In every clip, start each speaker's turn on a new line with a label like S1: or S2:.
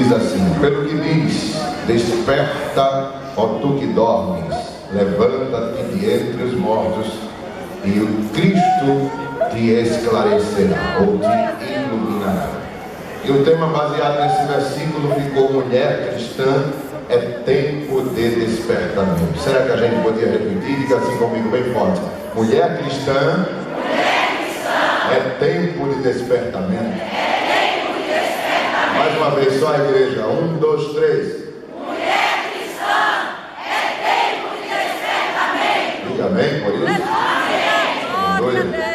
S1: diz assim: pelo que diz, desperta, ó tu que dormes, levanta-te de entre os mortos, e o Cristo te esclarecerá, ou te iluminará. E o tema baseado nesse versículo ficou: mulher cristã, é tempo de despertamento. Será que a gente podia repetir? Diga assim comigo bem forte: mulher cristã, é tempo de despertamento. Mais uma vez, só a igreja. 1, 2, 3.
S2: Mulher cristã, é tempo de despertamento.
S1: Diga amém por isso.
S2: Amém.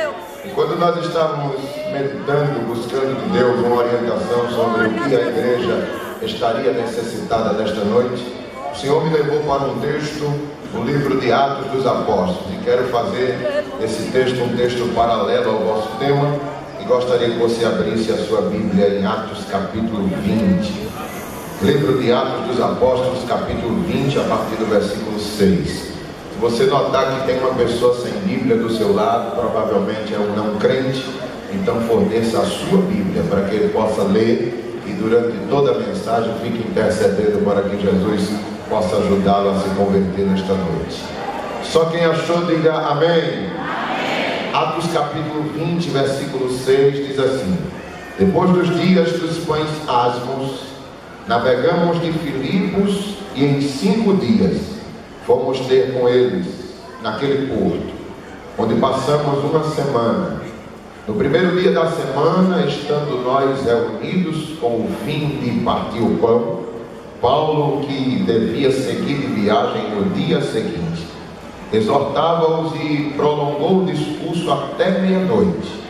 S1: E quando nós estávamos meditando, buscando de Deus uma orientação sobre o que a igreja estaria necessitada nesta noite, o Senhor me levou para um texto do livro de Atos dos Apóstolos, e quero fazer esse texto um texto paralelo ao vosso tema, e gostaria que você abrisse a sua Bíblia em Atos capítulo 20. Livro de Atos dos Apóstolos, capítulo 20, a partir do versículo 6. Se você notar que tem uma pessoa sem Bíblia do seu lado, provavelmente é um não crente, então forneça a sua Bíblia para que ele possa ler, e durante toda a mensagem fique intercedendo para que Jesus possa ajudá-lo a se converter nesta noite. Só quem achou, diga amém. Amém. Atos capítulo 20, versículo 6 diz assim: depois dos dias dos pães asmos, navegamos de Filipos, e em 5 dias fomos ter com eles naquele porto, onde passamos uma semana. No primeiro dia da semana, estando nós reunidos com o fim de partir o pão, Paulo, que devia seguir de viagem no dia seguinte, exortava-os e prolongou o discurso até meia-noite.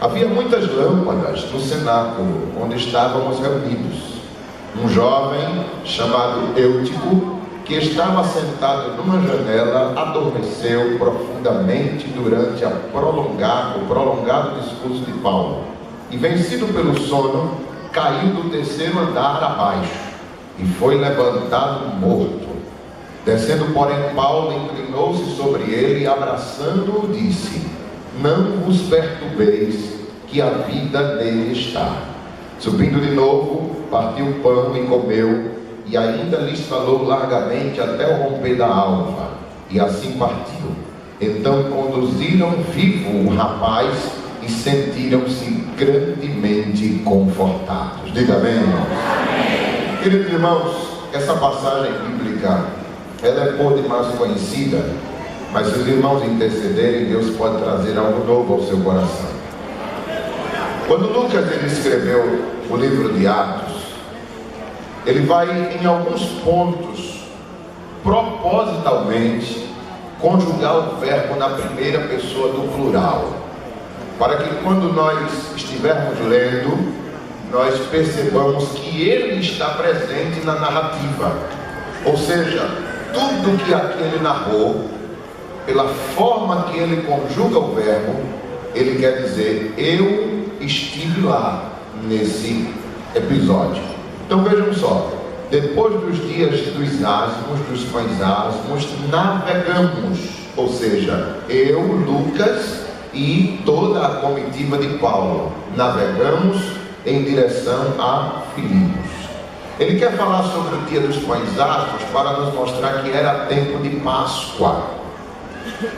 S1: Havia muitas lâmpadas no cenáculo onde estávamos reunidos. Um jovem chamado Eutico, que estava sentado numa janela, adormeceu profundamente durante o prolongado discurso de Paulo, e vencido pelo sono, caiu do terceiro andar abaixo e foi levantado morto. Descendo, porém, Paulo inclinou-se sobre ele e, abraçando-o, disse: não vos perturbeis, que a vida nele está. Subindo de novo, partiu o pão e comeu, e ainda lhes falou largamente até o romper da alva, e assim partiu. Então conduziram vivo o rapaz e sentiram-se grandemente confortados. Diga amém, irmãos. Amém. Queridos irmãos, essa passagem bíblica, ela é por demais conhecida, mas se os irmãos intercederem, Deus pode trazer algo novo ao seu coração. Quando Lucas ele escreveu o livro de Atos, ele vai em alguns pontos propositalmente conjugar o verbo na primeira pessoa do plural, para que quando nós estivermos lendo, nós percebamos que ele está presente na narrativa. Ou seja, tudo que aqui ele narrou, pela forma que ele conjuga o verbo, ele quer dizer: eu estive lá nesse episódio. Então vejam só, depois dos dias dos asmos, dos pães asmos, navegamos, ou seja, eu, Lucas e toda a comitiva de Paulo, navegamos em direção a Filipos. Ele quer falar sobre o dia dos pães asmos para nos mostrar que era tempo de Páscoa,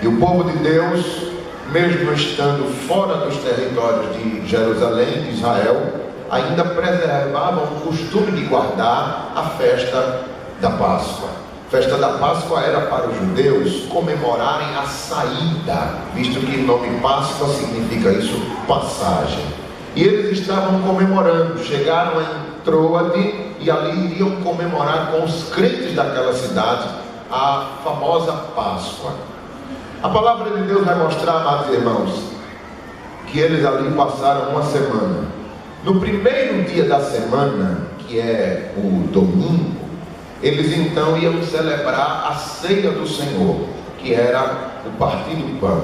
S1: e o povo de Deus, mesmo estando fora dos territórios de Jerusalém, de Israel, ainda preservavam o costume de guardar a festa da Páscoa. A festa da Páscoa era para os judeus comemorarem a saída, visto que o nome Páscoa significa isso, passagem. E eles estavam comemorando, chegaram em Troade e ali iriam comemorar com os crentes daquela cidade a famosa Páscoa. A palavra de Deus vai mostrar, amados irmãos, que eles ali passaram uma semana. No primeiro dia da semana, que é o domingo, eles então iam celebrar a ceia do Senhor, que era o partir do pão.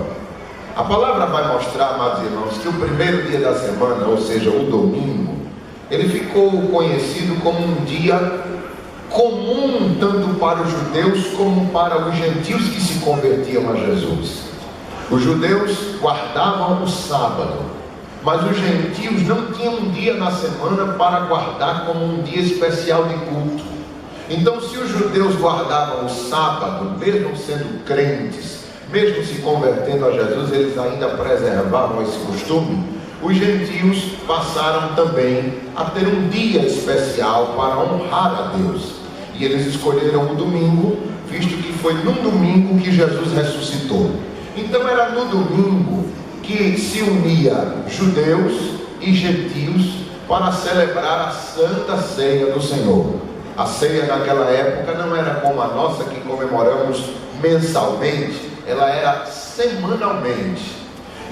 S1: A palavra vai mostrar, amados irmãos, que o primeiro dia da semana, ou seja, o domingo, ele ficou conhecido como um dia comum, tanto para os judeus como para os gentios que se convertiam a Jesus. Os judeus guardavam o sábado, Mas os gentios não tinham um dia na semana para guardar como um dia especial de culto. Então, se os judeus guardavam o sábado, mesmo sendo crentes, mesmo se convertendo a Jesus, eles ainda preservavam esse costume. Os gentios passaram também a ter um dia especial para honrar a Deus. E eles escolheram o domingo, visto que foi no domingo que Jesus ressuscitou. Então era no domingo que se unia judeus e gentios para celebrar a Santa Ceia do Senhor. A ceia naquela época não era como a nossa, que comemoramos mensalmente, ela era semanalmente.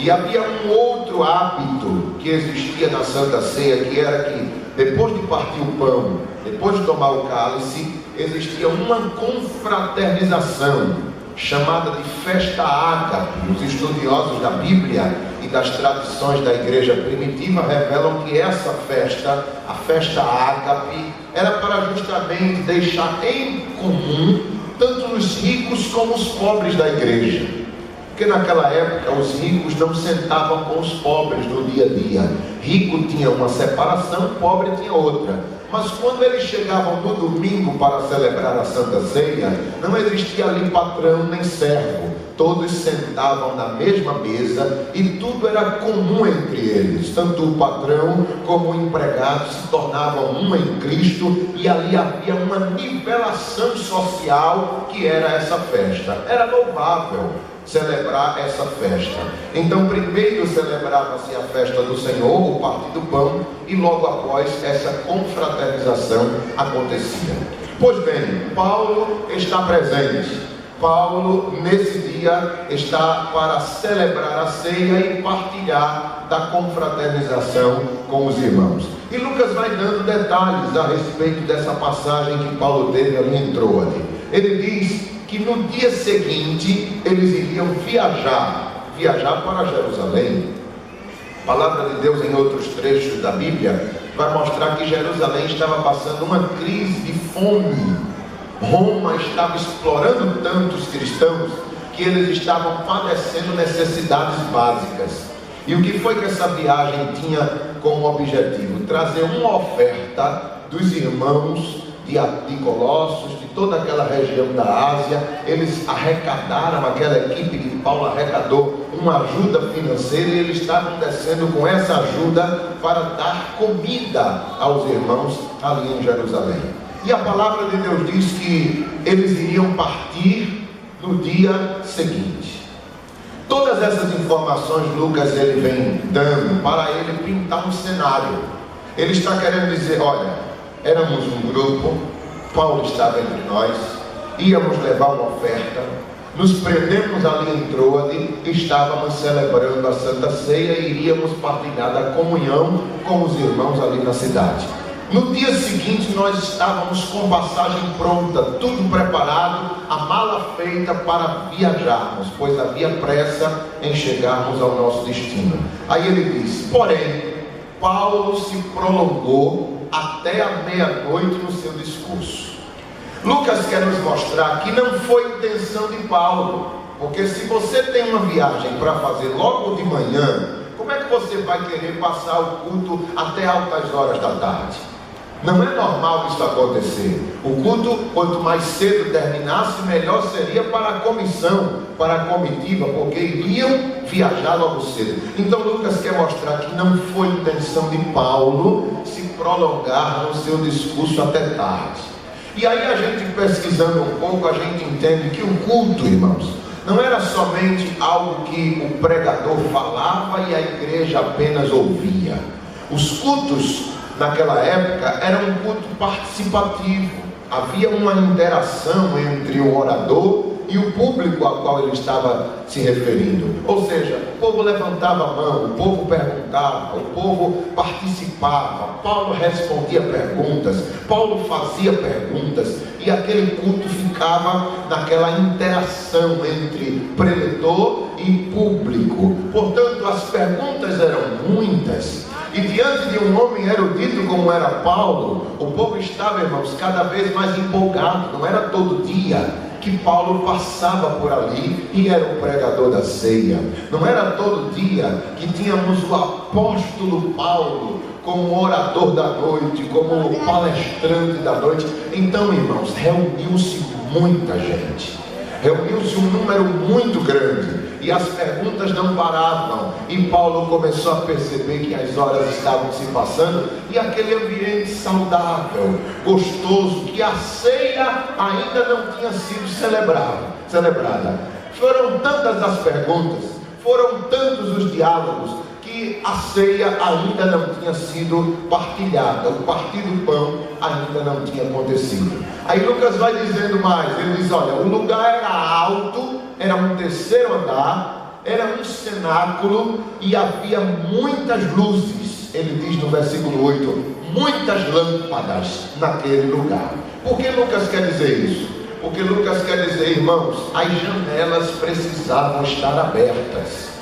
S1: E havia um outro hábito que existia na Santa Ceia, que era que depois de partir o pão, depois de tomar o cálice, existia uma confraternização, chamada de festa ágape. Os estudiosos da Bíblia e das tradições da igreja primitiva revelam que essa festa, a festa ágape, era para justamente deixar em comum tanto os ricos como os pobres da igreja. Porque naquela época os ricos não sentavam com os pobres no dia a dia. Rico tinha uma separação, pobre tinha outra. Mas quando eles chegavam no domingo para celebrar a Santa Ceia, não existia ali patrão nem servo. Todos sentavam na mesma mesa e tudo era comum entre eles. Tanto o patrão como o empregado se tornavam um em Cristo, e ali havia uma nivelação social que era essa festa. Era louvável celebrar essa festa. Então primeiro celebrava-se a festa do Senhor, o partir do pão, e logo após essa confraternização acontecia. Pois bem, Paulo está presente. Paulo nesse dia está para celebrar a ceia e partilhar da confraternização com os irmãos. E Lucas vai dando detalhes a respeito dessa passagem que Paulo teve ali em Troade. Ele diz que no dia seguinte eles iriam viajar para Jerusalém. A palavra de Deus em outros trechos da Bíblia vai mostrar que Jerusalém estava passando uma crise de fome. Roma estava explorando tanto os cristãos que eles estavam padecendo necessidades básicas. E o que foi que essa viagem tinha como objetivo? Trazer uma oferta dos irmãos de Colossos, de toda aquela região da Ásia. Eles arrecadaram, aquela equipe de Paulo arrecadou uma ajuda financeira, e eles estavam descendo com essa ajuda para dar comida aos irmãos ali em Jerusalém. E a palavra de Deus diz que eles iriam partir no dia seguinte. Todas essas informações Lucas ele vem dando para ele pintar um cenário. Ele está querendo dizer: olha, éramos um grupo, Paulo estava entre nós, íamos levar uma oferta, nos prendemos ali em Troade, estávamos celebrando a Santa Ceia e iríamos partilhar da comunhão com os irmãos ali na cidade. No dia seguinte nós estávamos com passagem pronta, tudo preparado, a mala feita para viajarmos, pois havia pressa em chegarmos ao nosso destino. Aí ele diz: porém, Paulo se prolongou até a meia-noite no seu discurso. Lucas quer nos mostrar que não foi intenção de Paulo, porque se você tem uma viagem para fazer logo de manhã, como é que você vai querer passar o culto até altas horas da tarde? Não é normal isso acontecer. O culto, quanto mais cedo terminasse, melhor seria para a comissão, para a comitiva, porque iriam viajar logo cedo. Então Lucas quer mostrar que não foi intenção de Paulo se prolongar no seu discurso até tarde. E aí a gente pesquisando um pouco, a gente entende que o culto, irmãos, não era somente algo que o pregador falava e a igreja apenas ouvia. Os cultos naquela época era um culto participativo. Havia uma interação entre o orador e o público ao qual ele estava se referindo. Ou seja, o povo levantava a mão, o povo perguntava, o povo participava, Paulo respondia perguntas, Paulo fazia perguntas, e aquele culto ficava naquela interação entre preletor e público. Portanto, as perguntas eram muitas. E diante de um homem erudito como era Paulo, o povo estava, irmãos, cada vez mais empolgado. Não era todo dia que Paulo passava por ali e era o pregador da ceia. Não era todo dia que tínhamos o apóstolo Paulo como orador da noite, como palestrante da noite. Então, irmãos, reuniu-se muita gente, reuniu-se um número muito grande, e as perguntas não paravam, e Paulo começou a perceber que as horas estavam se passando, e aquele ambiente saudável, gostoso, que a ceia ainda não tinha sido celebrada. Foram tantas as perguntas, foram tantos os diálogos, que a ceia ainda não tinha sido partilhada, o partir do pão ainda não tinha acontecido. Aí Lucas vai dizendo mais, ele diz: olha, o lugar era alto, era um terceiro andar, era um cenáculo e havia muitas luzes. Ele diz no versículo 8, muitas lâmpadas naquele lugar. Por que Lucas quer dizer isso? Porque Lucas quer dizer, irmãos, as janelas precisavam estar abertas.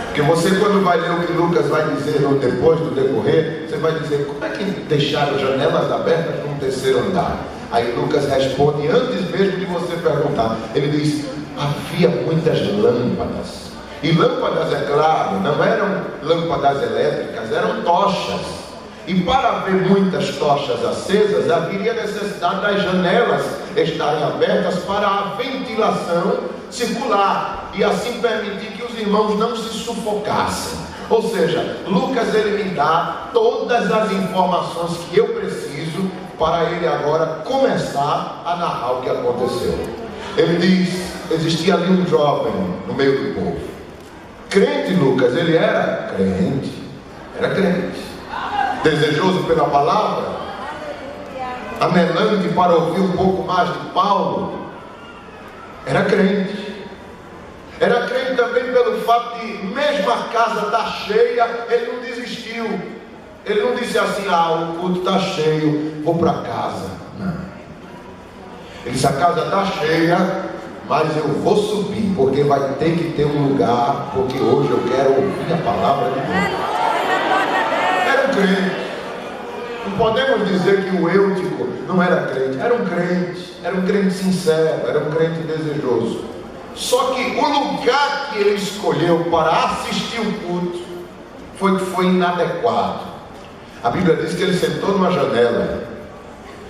S1: Porque você, quando vai ler o que Lucas vai dizer depois do decorrer, você vai dizer: como é que deixaram janelas abertas num terceiro andar? Aí Lucas responde, antes mesmo de você perguntar, ele diz: havia muitas lâmpadas. E lâmpadas, é claro, não eram lâmpadas elétricas, eram tochas. E para haver muitas tochas acesas, haveria necessidade das janelas estarem abertas para a ventilação circular, e assim permitir que os irmãos não se sufocassem. Ou seja, Lucas, ele me dá todas as informações que eu preciso para ele agora começar a narrar o que aconteceu. Ele diz: existia ali um jovem no meio do povo, crente. Lucas, ele era crente, desejoso pela palavra, anelante para ouvir um pouco mais de Paulo. Era crente também pelo fato de, mesmo a casa estar cheia, ele não desistiu. Ele não disse assim: o culto está cheio, vou para casa. Não. Ele disse: a casa está cheia, mas eu vou subir, porque vai ter que ter um lugar, porque hoje eu quero ouvir a palavra de Deus. Era um crente. Não podemos dizer que o Eutico não era crente. Era um crente sincero, era um crente desejoso. Só que o lugar que ele escolheu para assistir o culto foi inadequado. A Bíblia diz que ele sentou numa janela,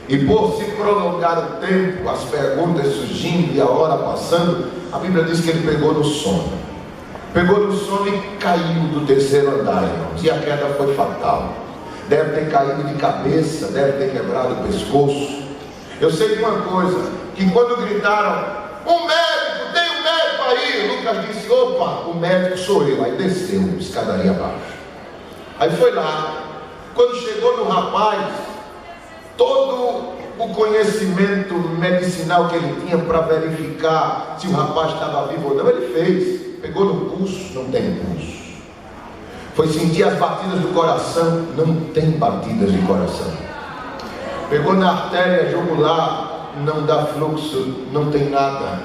S1: e por se prolongar o tempo, as perguntas surgindo e a hora passando, a Bíblia diz que ele pegou no sono e caiu do terceiro andar, irmãos, e a queda foi fatal. Deve ter caído de cabeça, deve ter quebrado o pescoço. Eu sei de uma coisa, que quando gritaram: um médico, tem um médico aí, Lucas disse: opa, o médico sou eu. Aí desceu, escadaria abaixo. Aí foi lá. Quando chegou no rapaz, todo o conhecimento medicinal que ele tinha para verificar se o rapaz estava vivo ou não, ele fez. Pegou no pulso, não tem pulso. Foi sentir as batidas do coração, não tem batidas de coração. Pegou na artéria jugular, não dá fluxo, não tem nada.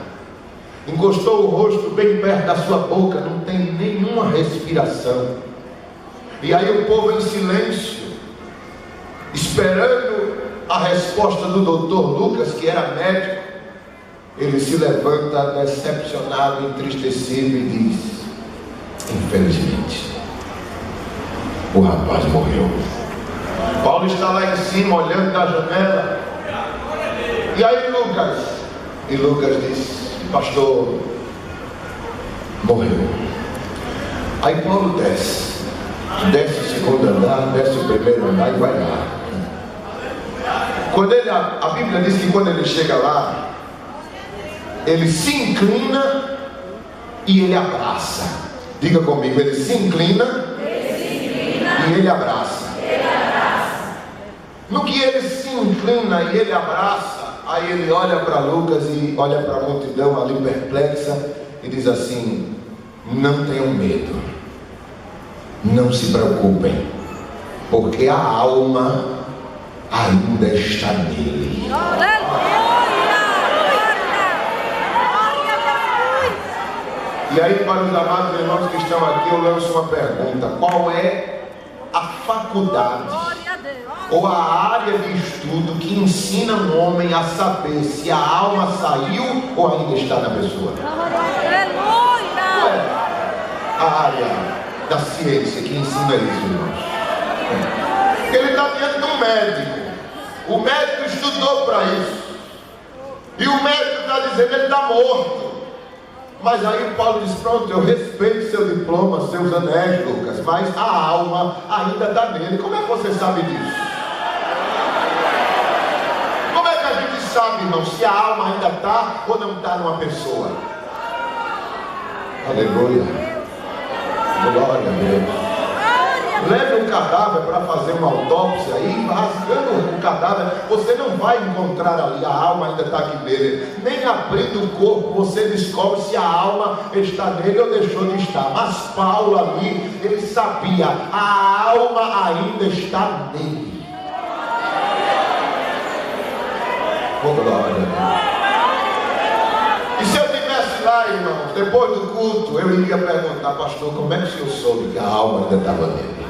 S1: Encostou o rosto bem perto da sua boca, não tem nenhuma respiração. E aí o povo em silêncio, esperando a resposta do doutor Lucas, que era médico. Ele se levanta decepcionado, entristecido, e diz: infelizmente, o rapaz morreu. Paulo está lá em cima, olhando da janela. E aí Lucas diz: pastor, morreu. Aí Paulo desce o segundo andar, desce o primeiro andar e vai lá. A Bíblia diz que quando ele chega lá, ele se inclina e ele abraça. Diga comigo: ele se inclina e ele abraça. No que ele se inclina e ele abraça, aí ele olha para Lucas e olha para a multidão ali perplexa e diz assim: não tenham medo, não se preocupem, porque a alma ainda está nele. E aí, para os amados irmãos que estão aqui, eu lanço uma pergunta: qual é a faculdade ou a área de estudo que ensina um homem a saber se a alma saiu ou ainda está na pessoa? Qual é a área da ciência que ensina isso, irmãos? Ele está diante de um médico. O médico estudou para isso. E o médico está dizendo, ele está morto. Mas aí Paulo diz, pronto, eu respeito seu diploma, seus anéis, Lucas, mas a alma ainda está nele. Como é que você sabe disso? Como é que a gente sabe, irmão, se a alma ainda está ou não está numa pessoa? Aleluia. Glória a Deus. Leve um cadáver para fazer uma autópsia e rasgando o cadáver, você não vai encontrar ali, a alma ainda está aqui nele. Nem abrindo o corpo você descobre se a alma está nele ou deixou de estar. Mas Paulo ali, ele sabia, a alma ainda está nele. Oh, glória a Deus. E se eu estivesse lá, irmãos, depois do culto, eu iria perguntar, pastor, como é que o senhor soube que a alma ainda estava nele?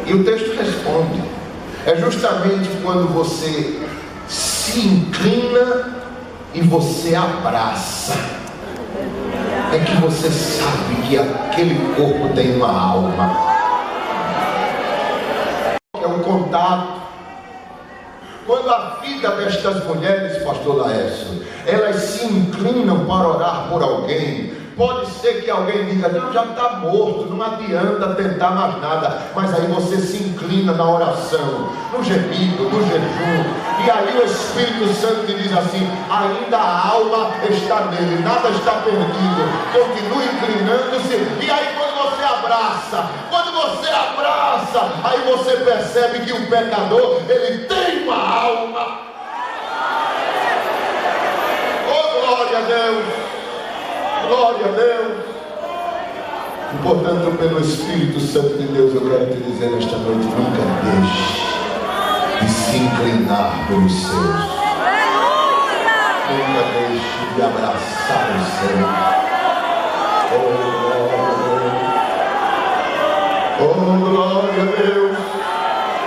S1: E o texto responde, é justamente quando você se inclina e você abraça, é que você sabe que aquele corpo tem uma alma. É um contato. Quando a vida destas mulheres, pastor Laércio, elas se inclinam para orar por alguém, pode ser que alguém diga, não, já está morto, não adianta tentar mais nada. Mas aí você se inclina na oração, no gemido, no jejum. E aí o Espírito Santo te diz assim, ainda a alma está nele, nada está perdido. Continue inclinando-se. E aí quando você abraça, aí você percebe que o pecador, ele tem uma alma. Oh, glória a Deus. Glória a Deus. E portanto, pelo Espírito Santo de Deus, eu quero te dizer nesta noite, nunca deixe de se inclinar pelos seus. Nunca deixe de abraçar os seus. Oh, glória a Deus.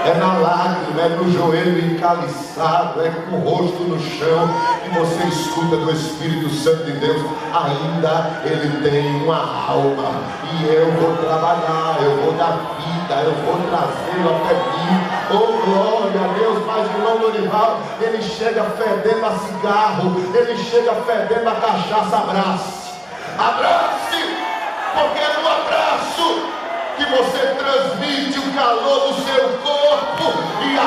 S1: É na lágrima, é no joelho encaliçado, é com o rosto no chão, que você escuta do Espírito Santo de Deus, ainda ele tem uma alma, e eu vou trabalhar, eu vou dar vida, eu vou trazê-lo até mim. Oh, glória a Deus. Mas o irmão Dorival, ele chega fedendo a cigarro, ele chega fedendo a cachaça. Abrace, porque é no abraço que você transmite o calor do seu corpo, e a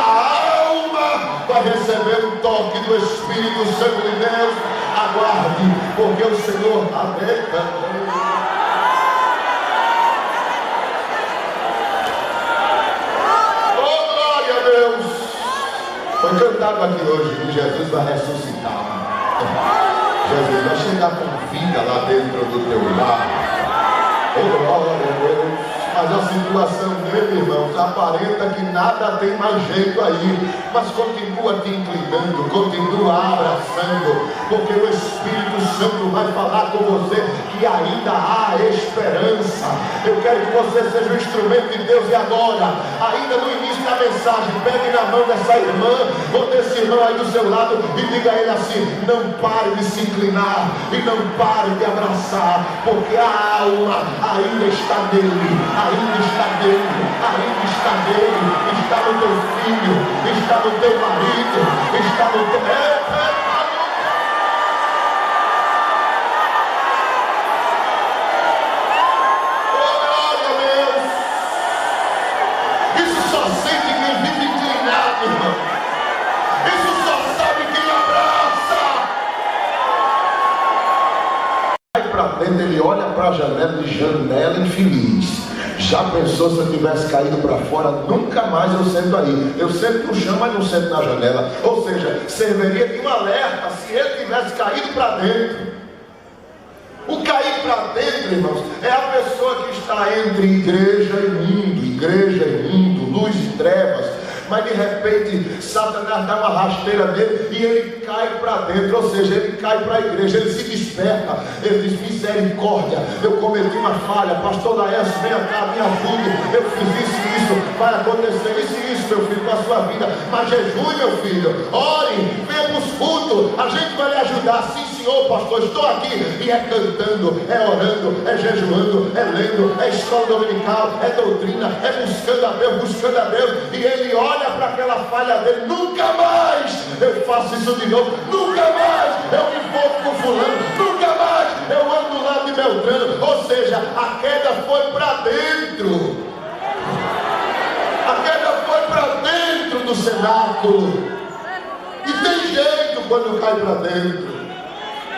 S1: alma vai receber um toque do Espírito Santo de Deus. Aguarde, porque o Senhor está dentro. Oh, glória a Deus. Foi cantado aqui hoje que Jesus vai ressuscitar. Jesus vai chegar com vida lá dentro do teu lar. Oh, glória a Deus. Mas a situação dele, irmãos, aparenta que nada tem mais jeito aí. Mas continua te inclinando, continua abraçando, porque o Espírito Santo vai falar com você que ainda há esperança. Eu quero que você seja um instrumento de Deus. E agora, ainda no início da mensagem, pegue na mão dessa irmã ou desse irmão aí do seu lado e diga a ele assim: não pare de se inclinar e não pare de abraçar, porque a alma ainda está nele. Ainda está nele, ainda está nele, está no teu filho, está no teu marido, está no teu... Oh, glória a Deus! Isso só sente quem vive inclinado, irmão. Isso só sabe quem abraça. Vai para dentro, ele olha para a janela de janela infeliz. Já pensou se eu tivesse caído para fora? Nunca mais eu sento aí. Eu sento no chão, mas não sento na janela. Ou seja, serviria de um alerta se ele tivesse caído para dentro. O cair para dentro, irmãos, é a pessoa que está entre igreja e mundo, luz e trevas. mas de repente Satanás dá uma rasteira nele e ele cai para dentro, ou seja, ele cai para a igreja, ele se desperta, ele diz: misericórdia, eu cometi uma falha, pastor Laércio, venha cá, me ajude, eu fiz isso, vai acontecer isso, meu filho, com a sua vida, mas jejue, meu filho, ore, venha para os cultos, a gente vai lhe ajudar. Sim, senhor, pastor, estou aqui. E é cantando, é orando, é jejuando, é lendo, é escola dominical, é doutrina, é buscando a Deus, e ele olha para aquela falha dele: nunca mais eu faço isso de novo, nunca mais eu me envolvo com fulano, nunca mais eu ando do lado de Beltrano. Ou seja, a queda foi para dentro, a queda foi para dentro do cenáculo. E tem jeito quando cai para dentro.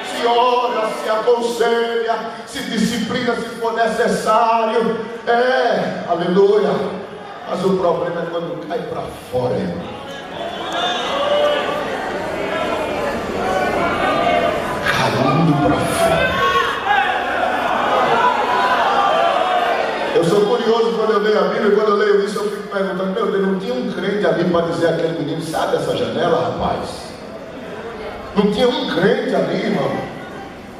S1: Se ora, se aconselha, se disciplina se for necessário. Aleluia. Mas o problema é quando cai para fora, irmão. Caindo para fora. Eu sou curioso quando eu leio a Bíblia, e quando eu leio isso eu fico perguntando: meu Deus, não tinha um crente ali para dizer aquele menino: sai dessa janela, rapaz? Não tinha um crente ali, irmão,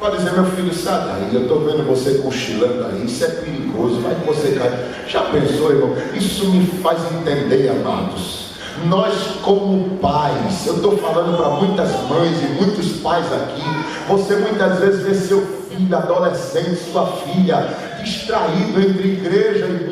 S1: para dizer: meu filho, sai daí, eu estou vendo você cochilando aí, isso é perigoso, vai que você cai. Já pensou, irmão? Isso me faz entender, amados. Nós como pais, eu estou falando para muitas mães e muitos pais aqui, você muitas vezes vê seu filho adolescente, sua filha distraído entre igreja e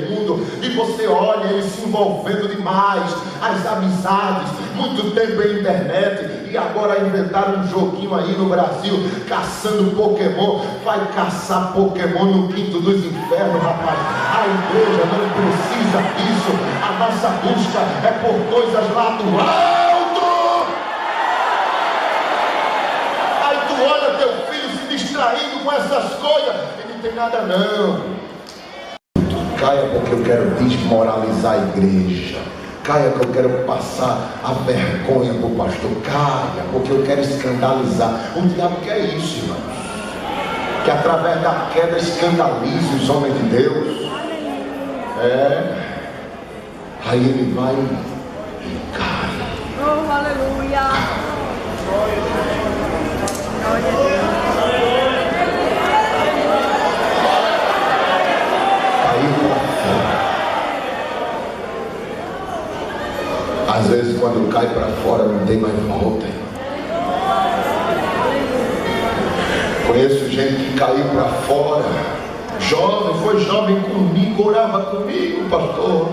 S1: mundo, e você olha ele se envolvendo demais, as amizades, muito tempo em internet, e agora inventaram um joguinho aí no Brasil, caçando Pokémon. Vai caçar Pokémon no quinto dos infernos, rapaz. A igreja não precisa disso. A nossa busca é por coisas lá do alto. Aí tu olha teu filho se distraindo com essas coisas, e não tem nada não. Caia porque eu quero desmoralizar a igreja. Caia que eu quero passar a vergonha para o pastor. Caia porque eu quero escandalizar. O diabo quer isso, irmãos, que através da queda escandalize os homens de Deus. Aí ele vai e cai.
S2: Oh, aleluia. Glória a Deus.
S1: Às vezes quando cai para fora não tem mais volta. Conheço gente que caiu para fora, jovem, foi jovem comigo, orava comigo, pastor,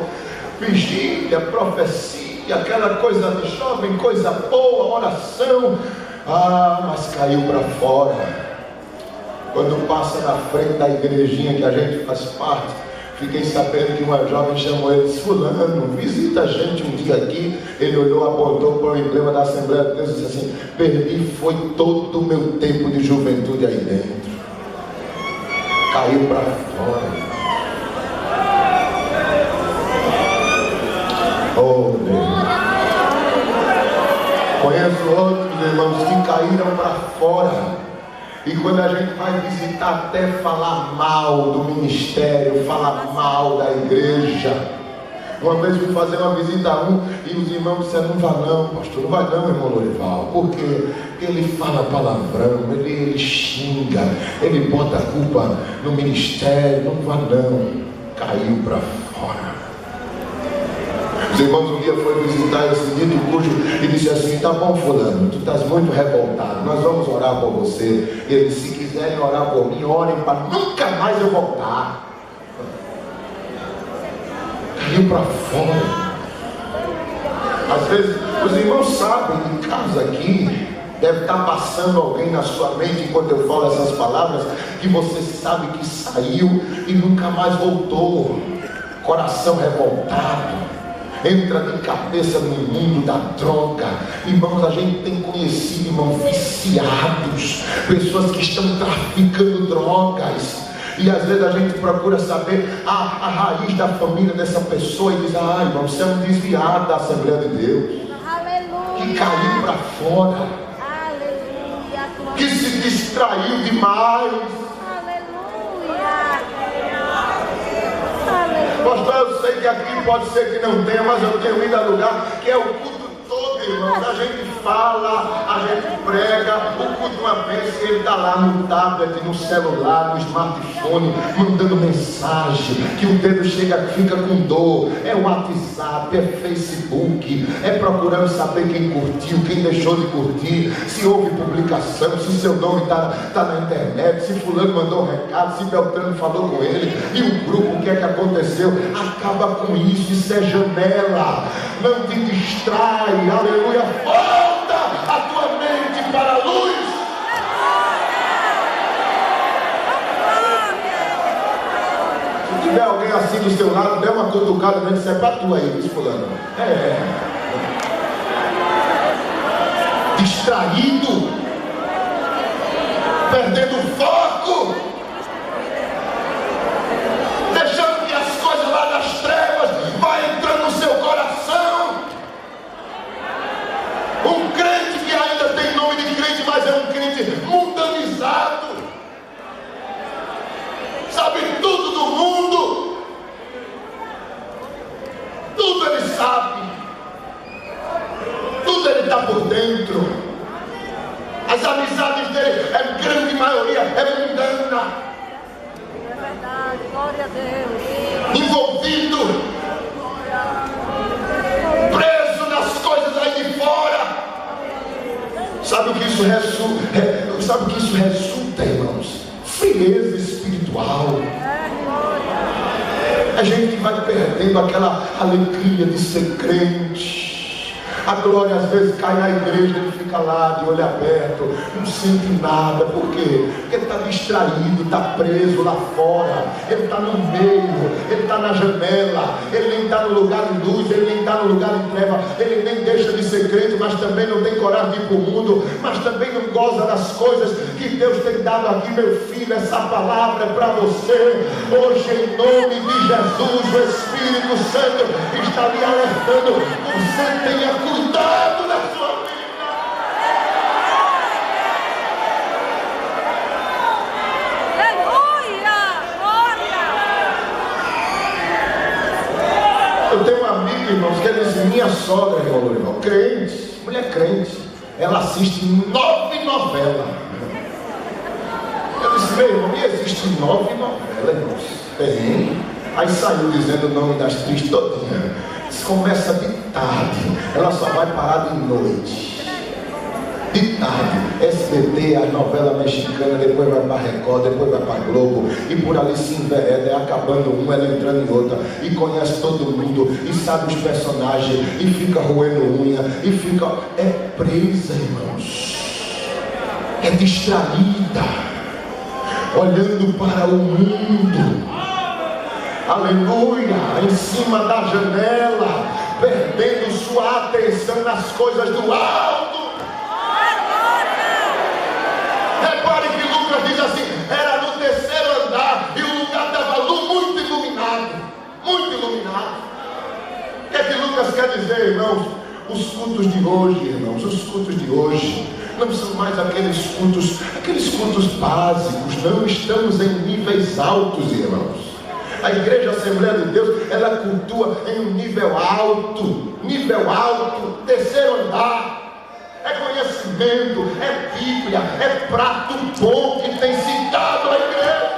S1: vigília, profecia, aquela coisa de jovem, coisa boa, oração, mas caiu para fora. Quando passa na frente da igrejinha que a gente faz parte, fiquei sabendo que uma jovem chamou ele: fulano, visita a gente um dia aqui. Ele olhou, apontou para o emblema da Assembleia de Deus e disse assim: perdi foi todo o meu tempo de juventude aí dentro. Caiu para fora. Oh Deus. Conheço outros irmãos que caíram para fora. E quando a gente vai visitar, até falar mal do ministério, falar mal da igreja. Uma vez fui fazer uma visita a um, e os irmãos disseram: não vai não, pastor, não vai não, irmão Lorival, porque ele fala palavrão, ele xinga, ele bota a culpa no ministério, não vai não. Caiu para fora. Os irmãos um dia foram visitar esse dito cujo e disse assim: tá bom fulano, tu estás muito revoltado, nós vamos orar por você. E ele disse: se quiserem orar por mim, orem para nunca mais eu voltar. Caiu para fora. Às vezes os irmãos sabem, em casa aqui deve estar passando alguém na sua mente enquanto eu falo essas palavras, que você sabe que saiu e nunca mais voltou. Coração revoltado, entra de cabeça no mundo da droga. Irmãos, a gente tem conhecido irmãos viciados, pessoas que estão traficando drogas, e às vezes a gente procura saber a raiz da família dessa pessoa e diz: irmão, você é um desviado da Assembleia de Deus. Aleluia. Que caiu para fora. Aleluia. Que se distraiu demais. Aleluia. Aleluia. Pastor, eu sei que aqui pode ser que não tenha, mas eu tenho ido a lugar que é o culto todo, irmãos. A gente fala, a gente prega, o culto uma vez, ele está lá no tablet, no celular, no smartphone, mandando mensagem, que o dedo fica com dor. É WhatsApp, é Facebook, é procurando saber quem curtiu, quem deixou de curtir, se houve publicação, se seu nome está na internet, se fulano mandou um recado, se Beltrano falou com ele, e o grupo, o que é que aconteceu? Acaba com isso, isso é janela, não te distrai, aleluia, volta a tua mente para a luz. Se tiver alguém assim do seu lado, dê uma cutucada nele, isso é para tu aí, diz fulano. Distraído, perdendo o foco, deixando que as coisas lá das trevas vai entrando no seu coração. Um crente que ainda tem nome de crente, mas é um crente mundanizado, sabe tudo do mundo, tudo ele sabe, tudo ele está por dentro. As amizades dele, a grande maioria é mundana.
S2: É verdade, glória a Deus.
S1: Envolvido, preso nas coisas aí de fora. Sabe o que isso resulta? Sabe o que isso resulta, irmãos? Frieza espiritual. A gente vai perdendo aquela alegria de ser crente. A glória às vezes cai na igreja, ele fica lá de olho aberto, não sente nada. Por quê? Porque ele está distraído, está preso lá fora, ele está no meio, ele está na janela, ele nem está no lugar de luz, ele nem está no lugar de treva, ele nem deixa de ser crente, mas também não tem coragem de ir para o mundo, mas também não goza das coisas que Deus tem dado aqui. Meu filho, essa palavra é para você. Hoje, em nome de Jesus, o Espírito Santo está lhe alertando. Você tenha cuidado na sua vida.
S2: Aleluia! Glória!
S1: Eu tenho uma amiga, irmãos, que ela disse: minha sogra, irmão, crente, mulher crente, ela assiste 9 novelas. Eu disse: meu irmão, e existe 9 novelas, irmãos? Tem. Aí saiu dizendo o nome das tristes todinha. Começa de tarde, ela só vai parar de noite. De tarde, SBT, a novela mexicana, depois vai para Record, depois vai para Globo, e por ali se envereda, acabando uma, ela entrando em outra, e conhece todo mundo, e sabe os personagens, e fica roendo unha, e fica, é presa, irmãos, é distraída, olhando para o mundo, aleluia, em cima da janela, perdendo sua atenção nas coisas do alto. Repare que Lucas diz assim: era no 3º andar e o lugar estava muito iluminado, muito iluminado. O que é que Lucas quer dizer, irmãos? Os cultos de hoje, irmãos, os cultos de hoje não são mais aqueles cultos básicos, não estamos em níveis altos, irmãos. A igreja Assembleia de Deus, ela cultua em um nível alto, 3º andar. É conhecimento, é Bíblia, é prato bom que tem se dado à igreja.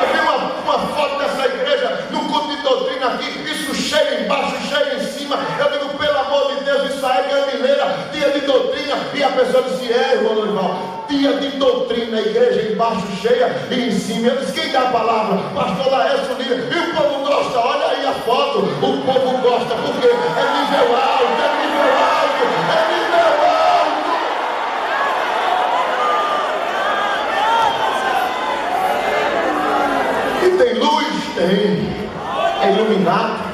S1: Eu vi uma foto dessa igreja no culto de doutrina aqui, isso cheio embaixo, cheio em cima. Eu digo, pelo amor de Deus, isso aí é Gamileira, dia de doutrina. E a pessoa disse: irmão Lorival, dia de doutrina, a igreja embaixo cheia e em cima. Eu disse: quem dá a palavra? Pastor Laércio Lira. E o povo gosta, olha aí a foto, o povo gosta, porque é nível alto, é nível alto, é nível alto. E tem luz? Tem. É iluminado.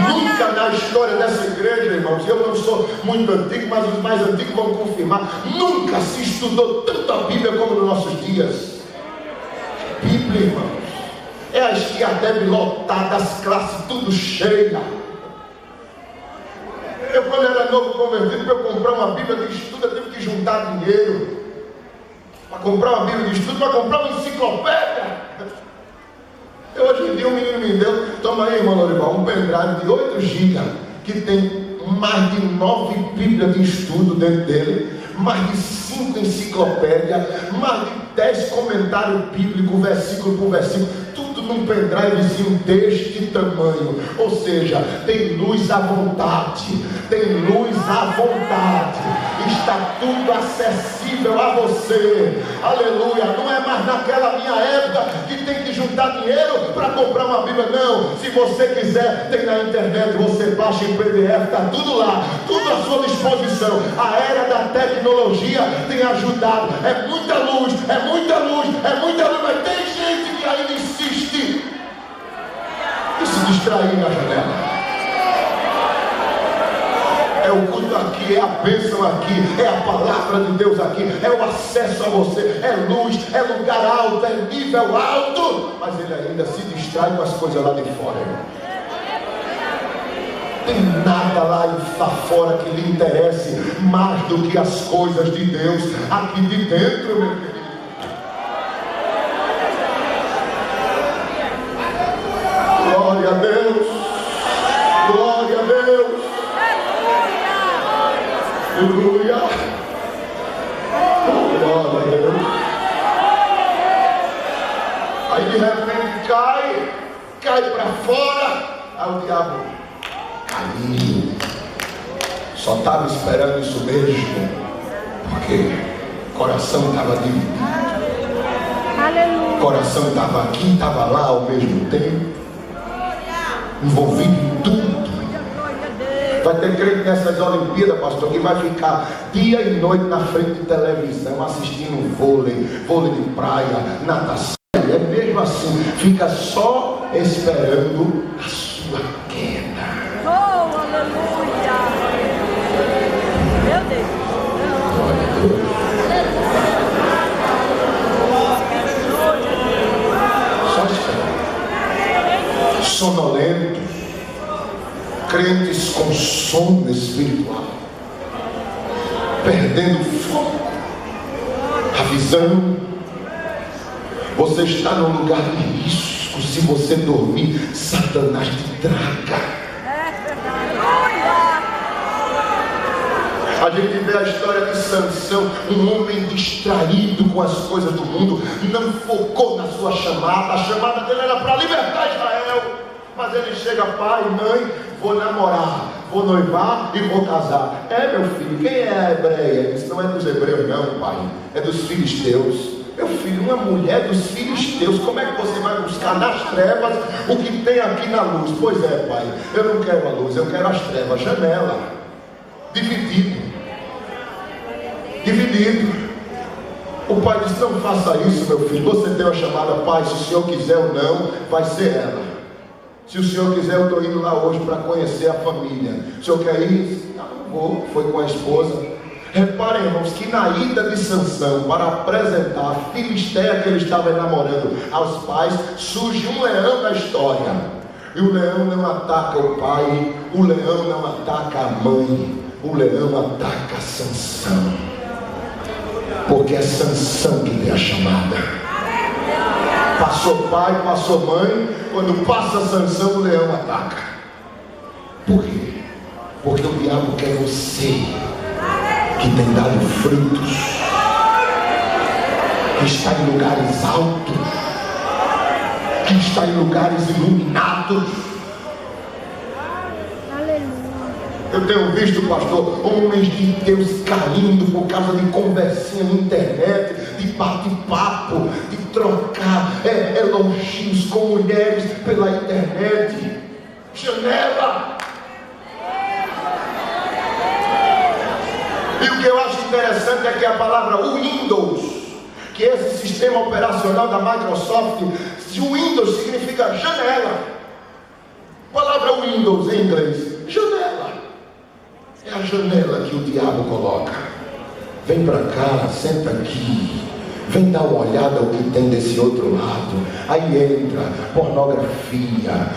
S1: Nunca na história dessa igreja, irmãos, eu não sou muito antigo, mas os mais antigos vão confirmar, nunca se estudou tanto a Bíblia como nos nossos dias. Bíblia, irmãos, é a esquiadebe lotada, as classes tudo cheia. Eu, quando era novo convertido, para eu comprar uma Bíblia de estudo, eu tive que juntar dinheiro. para comprar uma Bíblia de estudo, para comprar uma enciclopédia. Hoje em dia um menino me deu, toma aí, irmão Lorival, um pendrive de 8 GB, que tem mais de 9 Bíblias de estudo dentro dele, mais de 5 enciclopédias, mais de 10 comentários bíblicos, versículo por versículo, tudo num pendrivezinho deste tamanho. Ou seja, tem luz à vontade, tem luz à vontade, está tudo acessível a você. Aleluia. Não é mais naquela minha época que tem que juntar dinheiro para comprar uma Bíblia. Não, se você quiser, tem na internet, você baixa em PDF, está tudo lá, tudo à sua disposição. A era da tecnologia tem ajudado. É muita luz, é muita luz, é muita luz, mas tem gente que ainda insiste em se distrair na janela. É o culto aqui, é a bênção aqui, é a palavra de Deus aqui, é o acesso a você, é luz, é lugar alto, é nível alto, mas ele ainda se distrai com as coisas lá de fora. Tem nada lá fora que lhe interesse mais do que as coisas de Deus aqui de dentro, meu querido. Glória a Deus, glória a Deus, aleluia, glória a Deus. Aí de repente cai para fora, aí o diabo caiu, só estava esperando isso mesmo, porque o coração estava dividido, o coração estava aqui, estava lá ao mesmo tempo, envolvido em tudo. Vai ter crente nessas Olimpíadas, pastor, que vai ficar dia e noite na frente de televisão assistindo vôlei de praia, natação. É mesmo assim, fica só esperando a sua queda.
S2: Oh, aleluia! Meu Deus!
S1: Só espera. Sonolentos, crentes com sono espiritual, perdendo o foco, a visão. Você está num lugar de risco. Se você dormir, Satanás te traga. A gente vê a história de Sansão, um homem distraído com as coisas do mundo, não focou na sua chamada. A chamada dele era para libertar Israel, mas ele chega: pai, mãe, vou namorar, vou noivar e vou casar. É, meu filho, quem é a hebreia? Isso não é dos hebreus não, pai, é dos filisteus. Meu filho, uma mulher dos filisteus, como é que você vai buscar nas trevas o que tem aqui na luz? Pois é, pai, eu não quero a luz, eu quero as trevas. Janela, dividido. O pai disse: não faça isso, meu filho, você tem uma chamada, pai, se o senhor quiser ou não, vai ser ela. Se o senhor quiser, eu estou indo lá hoje para conhecer a família. O senhor quer ir? Não vou. Foi com a esposa. Reparem, irmãos, que na ida de Sansão para apresentar a filisteia que ele estava namorando aos pais, surge um leão na história. E o leão não ataca o pai, o leão não ataca a mãe, o leão ataca Sansão, porque é Sansão que tem a chamada. Passou pai, passou mãe, quando passa Sansão, o leão ataca. Por quê? Porque o diabo quer você que tem dado frutos, que está em lugares altos, que está em lugares iluminados. Eu tenho visto, pastor, homens de Deus caindo por causa de conversinha na internet, de bate-papo, de trocar elogios com mulheres pela internet. Janela. E o que eu acho interessante é que a palavra Windows, que é esse sistema operacional da Microsoft, Windows significa janela. A palavra Windows em inglês, janela. É a janela que o diabo coloca. Vem para cá, senta aqui, Vem dar uma olhada o que tem desse outro lado. Aí entra pornografia,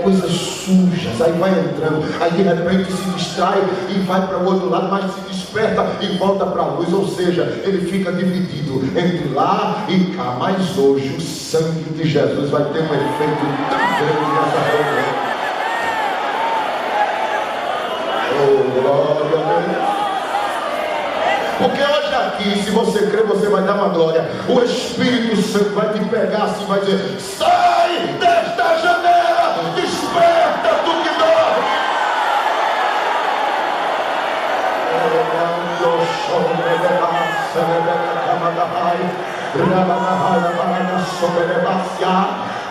S1: coisas sujas. Aí vai entrando, aí de repente se distrai e vai para o outro lado, mas se desperta e volta para a luz. Ou seja, ele fica dividido entre lá e cá. Mas hoje o sangue de Jesus vai ter um efeito tão grande nessa reunião. Oh, glória a Deus. Porque hoje aqui, se você crer, você vai dar uma glória. O Espírito Santo vai te pegar assim, vai dizer: sai desta janela, desperta tu que dorme.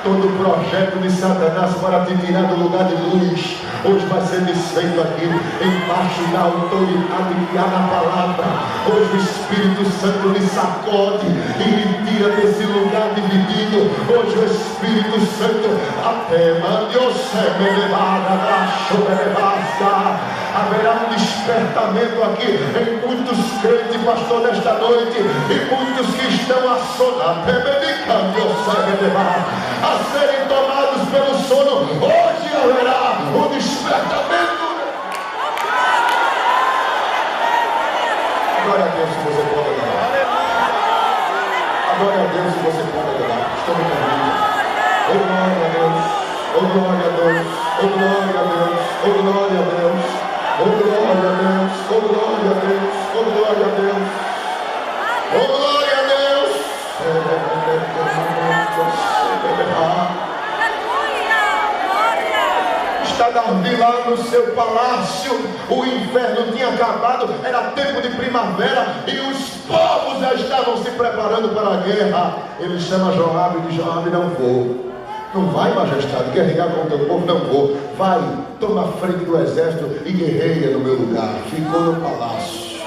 S1: Todo projeto de Satanás para te tirar do lugar de luz, hoje vai ser desfeito aqui, embaixo da autoridade que há na palavra. Hoje o Espírito Santo lhe sacode e lhe tira desse lugar dividido. Hoje o Espírito Santo até mande o céu haverá um despertamento aqui em muitos crentes, pastor, nesta noite, e muitos que estão assonados, a serem tomados pelo sono. Hoje haverá um despertamento. Glória a Deus se você pode adorar. Glória a Deus se você pode adorar. Estou me convidando. Oh glória a Deus. Oh glória a Deus. Oh glória a Deus. Oh glória a Deus. Oh glória a Deus. Oh glória a Deus. Oh glória a Deus. Oh glória a Deus. Está Davi lá no seu palácio, o inverno tinha acabado, era tempo de primavera e os povos já estavam se preparando para a guerra. Ele chama Joabe e diz: Joabe, não vou. Não vai, majestade, guerrear com o teu povo? Não vou. Vai, toma a frente do exército e guerreia no meu lugar. Ficou no palácio,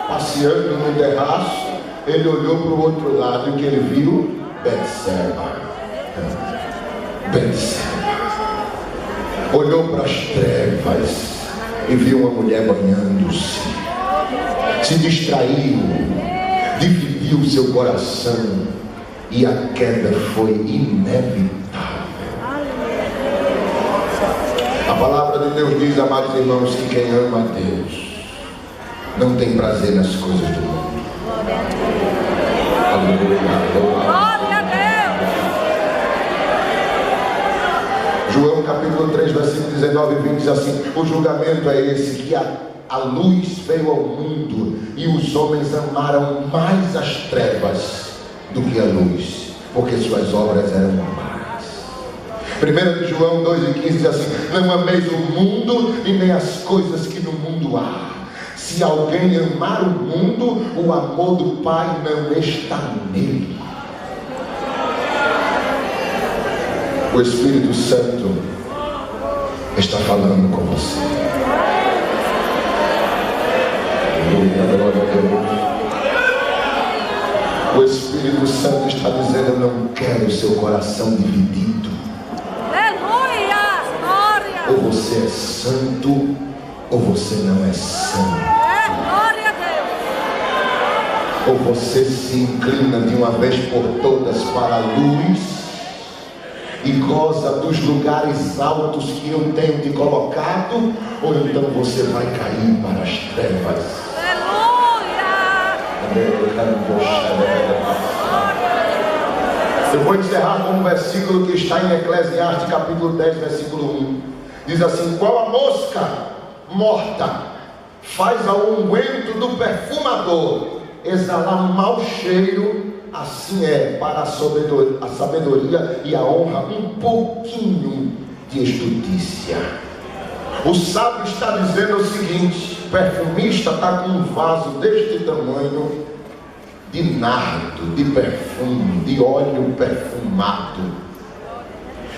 S1: passeando no terraço. Ele olhou para o outro lado e o que ele viu? Betseba. Olhou para as trevas e viu uma mulher banhando-se. Se distraiu, dividiu seu coração e a queda foi inevitável. A palavra de Deus diz, amados irmãos, que quem ama a Deus não tem prazer nas coisas do mundo.
S2: Glória a Deus.
S1: João capítulo 3, versículo 19 e 20 diz assim: o julgamento é esse, que a luz veio ao mundo e os homens amaram mais as trevas do que a luz, porque suas obras eram más. 1 João 2 e 15 diz assim: não ameis o mundo e nem as coisas que no mundo há. Se alguém amar o mundo, o amor do Pai não está nele. O Espírito Santo está falando com você. O Espírito Santo está dizendo: eu não quero o seu coração dividido.
S2: Aleluia! Glória!
S1: Ou você é santo, ou você não é santo.
S2: Glória a Deus!
S1: Ou você se inclina de uma vez por todas para a luz e goza dos lugares altos que eu tenho te colocado, ou então você vai cair para as trevas.
S2: Aleluia!
S1: Eu vou encerrar com um versículo que está em Eclesiastes capítulo 10, versículo 1. Diz assim: qual a mosca morta faz ao unguento do perfumador exalar um mau cheiro, assim é para a sabedoria e a honra um pouquinho de estultícia. O sábio está dizendo o seguinte: o perfumista está com um vaso deste tamanho de nardo, de perfume, de óleo perfumado.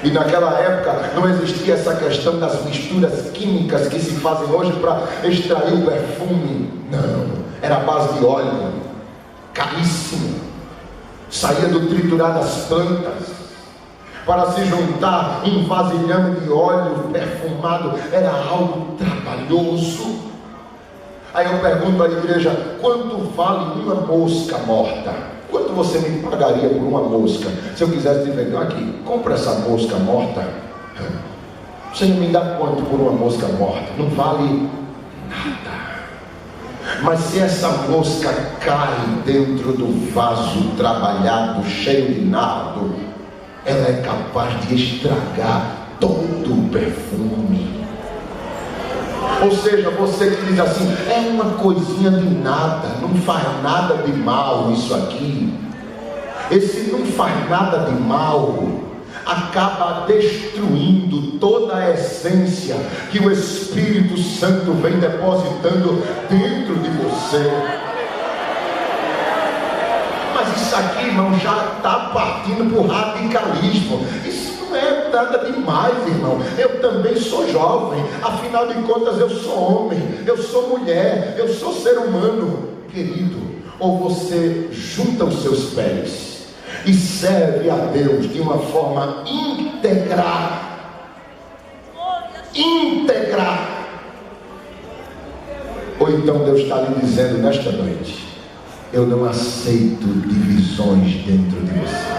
S1: E naquela época não existia essa questão das misturas químicas que se fazem hoje para extrair o perfume. Não, era a base de óleo, caríssimo, saía do triturar das plantas. Para se juntar um vasilhame de óleo perfumado era algo trabalhoso. Aí eu pergunto à igreja: quanto vale uma mosca morta? quanto você me pagaria por uma mosca? Se eu quisesse te vender, aqui, compra essa mosca morta. Você me dá quanto por uma mosca morta? Não vale nada. Mas se essa mosca cai dentro do vaso trabalhado, cheio de nardo, ela é capaz de estragar todo o perfume. Ou seja, você que diz assim, é uma coisinha de nada, não faz nada de mal isso aqui. Esse não faz nada de mal acaba destruindo toda a essência que o Espírito Santo vem depositando dentro de você. Mas isso aqui, irmão, já está partindo para o radicalismo. Isso não é nada demais, irmão. Eu também sou jovem, afinal de contas eu sou homem, eu sou mulher, eu sou ser humano. Querido, ou você junta os seus pés e serve a Deus de uma forma íntegra, ou então Deus está lhe dizendo nesta noite, eu não aceito divisões dentro de você.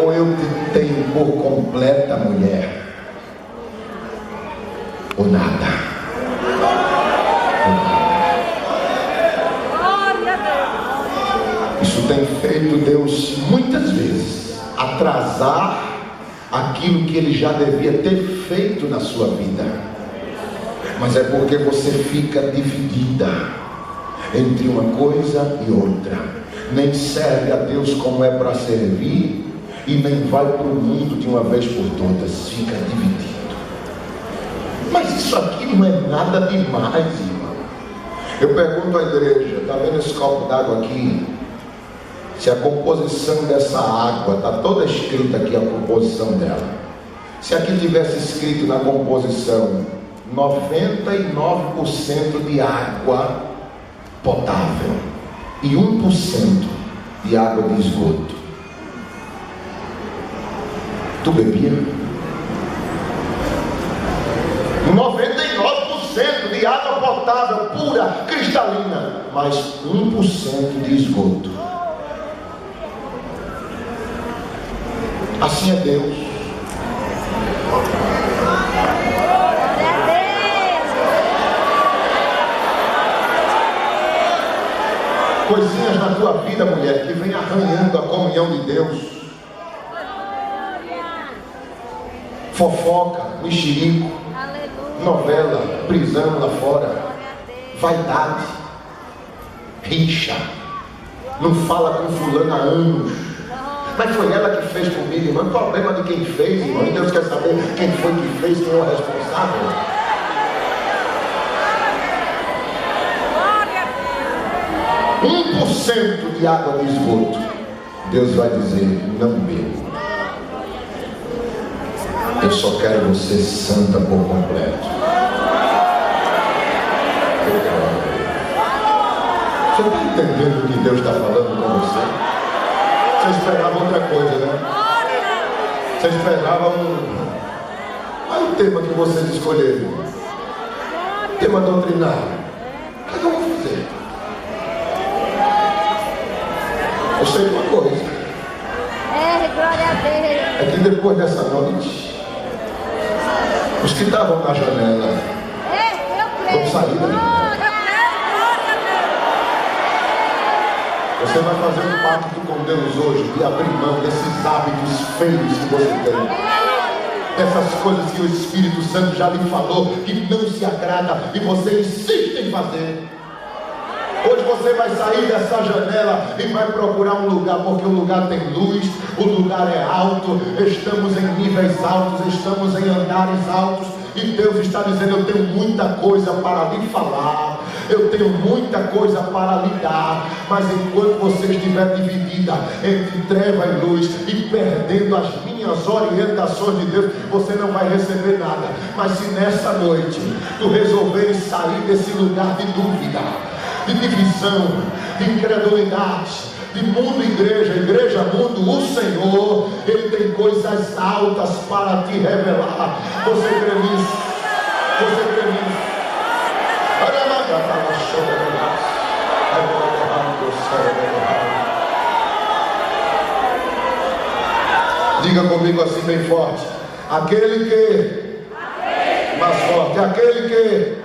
S1: Ou eu te tenho por completa, mulher, ou nada. Isso tem feito Deus muitas vezes atrasar aquilo que Ele já devia ter feito na sua vida. Mas é porque você fica dividida entre uma coisa e outra. Nem serve a Deus como é para servir e nem vai para o mundo de uma vez por todas. Fica dividido. Mas isso aqui não é nada demais, irmão. Eu pergunto à igreja, está vendo esse copo d'água aqui? Se a composição dessa água, está toda escrita aqui a composição dela. Se aqui tivesse escrito na composição 99% de água potável e 1% de água de esgoto, tu bebia? 99% de água potável, pura, cristalina, mas 1% de esgoto. Assim é Deus. Coisinhas na tua vida, mulher, que vem arranhando a comunhão de Deus. Fofoca, mexerico, novela, prisão lá fora, vaidade, rixa, não fala com fulano há anos. Mas foi ela que fez comigo, irmão. O problema de quem fez, irmão. E Deus quer saber quem foi que fez, quem é o responsável. 1% de água de esgoto, Deus vai dizer, não bebo. Eu só quero você santa por completo. Você está entendendo o que Deus está falando com você? Você esperava outra coisa, né? Você esperava Qual é o tema que vocês escolheram? Tema doutrinário. O que eu vou fazer? Eu sei uma coisa.
S2: Glória a Deus.
S1: É que depois dessa noite, os que estavam na janela vão sair daqui. Você vai fazer um pacto com Deus hoje de abrir mão desses hábitos feios que você tem, dessas coisas que o Espírito Santo já lhe falou que não se agrada e você insiste em fazer. Hoje você vai sair dessa janela e vai procurar um lugar, porque o lugar tem luz, o lugar é alto, estamos em níveis altos, estamos em andares altos, e Deus está dizendo, eu tenho muita coisa para lhe falar, eu tenho muita coisa para lhe dar, mas enquanto você estiver dividida entre treva e luz e perdendo as minhas orientações de Deus, você não vai receber nada. Mas se nessa noite tu resolveres sair desse lugar de dúvida, de divisão, de incredulidade, de mundo, igreja, igreja, mundo, o Senhor, Ele tem coisas altas para te revelar. Você crê nisso? Você crê nisso? Diga comigo assim bem forte. Aquele que, mais forte, aquele que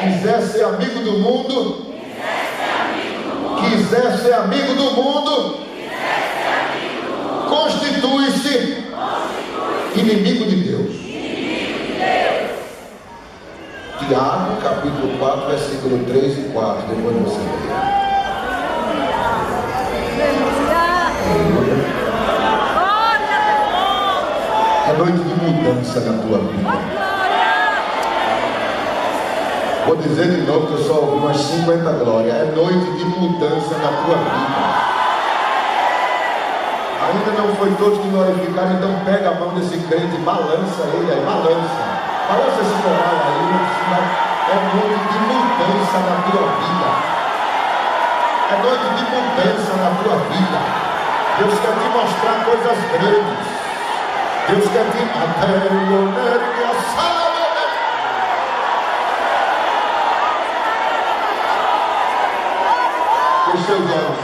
S1: quiser ser amigo do mundo, quiser ser amigo do mundo, constitui-se inimigo de Deus. Tiago, capítulo 4, versículo 3 e 4. Depois você lê. É noite de mudança na tua vida. Vou dizer de novo que eu só ouvi umas 50 glórias. É noite de mudança na tua vida. Ainda não foi todos que glorificaram, então pega a mão desse crente, balança ele aí, balança esse moral aí. É noite de mudança na tua vida. É noite de mudança na tua vida. Deus quer te mostrar coisas grandes. Deus quer te os seus olhos.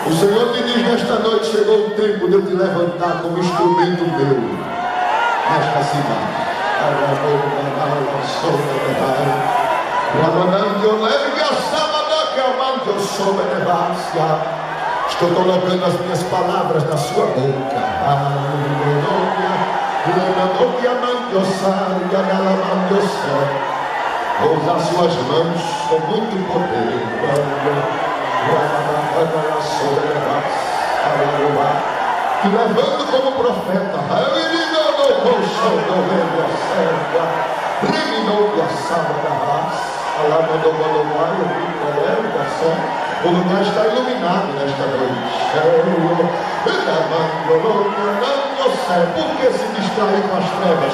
S1: O Senhor te diz nesta noite: chegou o tempo de eu te levantar como instrumento meu nesta cidade. Estou colocando as minhas palavras na sua boca. Vou usar suas mãos com muito poder. Te levando como profeta. O lugar está iluminado nesta noite. Por que se distrair com as trevas?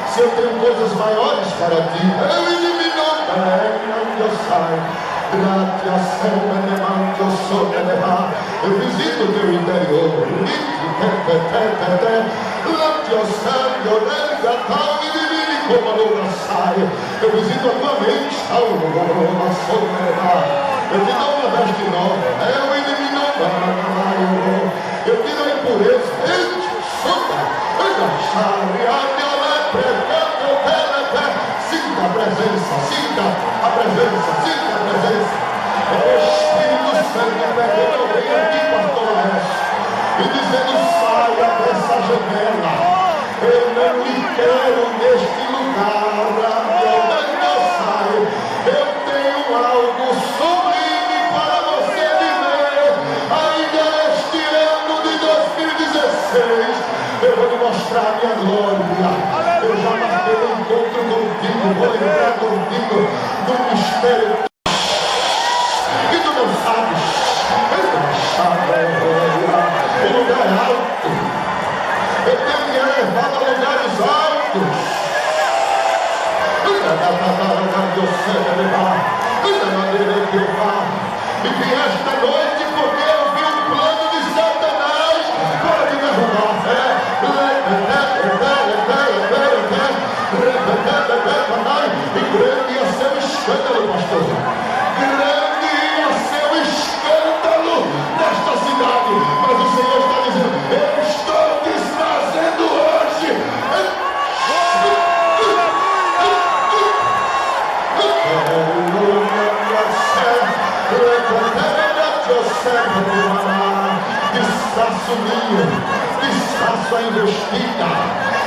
S1: Se eu tenho coisas maiores para ti, eu visito o teu interior. Eu visito a tua mente. Eu te dou uma veste nova. Eu tiro a impureza. Sinta a presença, sinta a presença, sinta a presença. Espírito Santo pegando alguém aqui, pastor Laércio, e dizendo: saia dessa janela. Eu não lhe quero neste lugar. Eu tenho algo sublime para você viver. Ainda neste ano de 2016, eu vou lhe mostrar a minha glória. Eu já marquei um encontro contigo, vou entrar contigo no mistério. E tu não sabes. O lugar é alto. Eu tenho me elevado a lugares altos. E vim esta noite porque eu vi um plano de Satanás para me derrubar. E grande ia ser o escândalo, pastor. Grande ia ser o escândalo desta cidade. Mas o Senhor está dizendo: eu estou desfazendo hoje. Desfaço ninho, desfaço a investida,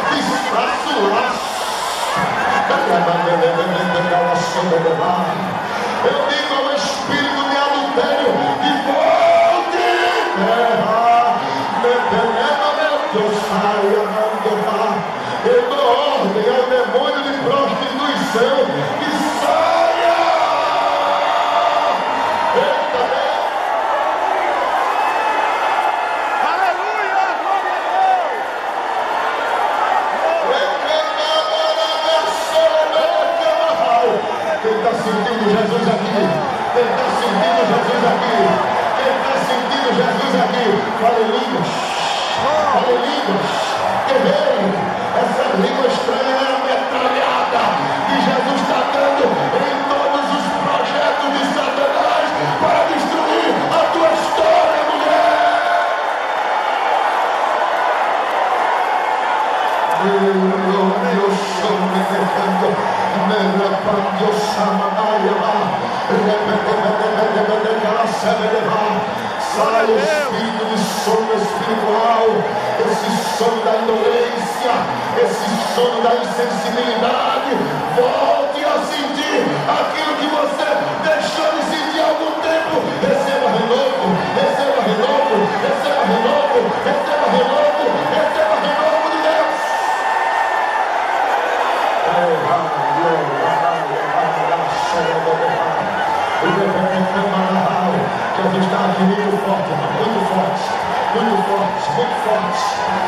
S1: desfaço o laço. Eu digo ao espírito de adultério: que volte terra. Eu dou ordem ao demônio de prostituição que saia.
S3: Aleluia, glória a Deus.
S1: Quem está sentindo Jesus aqui? Quem está sentindo Jesus aqui? Quem está sentindo sentindo Jesus aqui. Fale línguas. Fale línguas. Guerreiro. Essa língua estranha é a metralhada que Jesus está dando em todos os projetos de Satanás para destruir a tua história, mulher. Sai o espírito de sono espiritual, esse sono da indolência, esse sono da insensibilidade. Volte a sentir aquilo que você deixou de sentir há algum tempo. Receba renovo, receba renovo, receba renovo, receba renovo, receba renovo de Deus. Jesus está aqui muito forte, muito forte, muito forte, muito forte,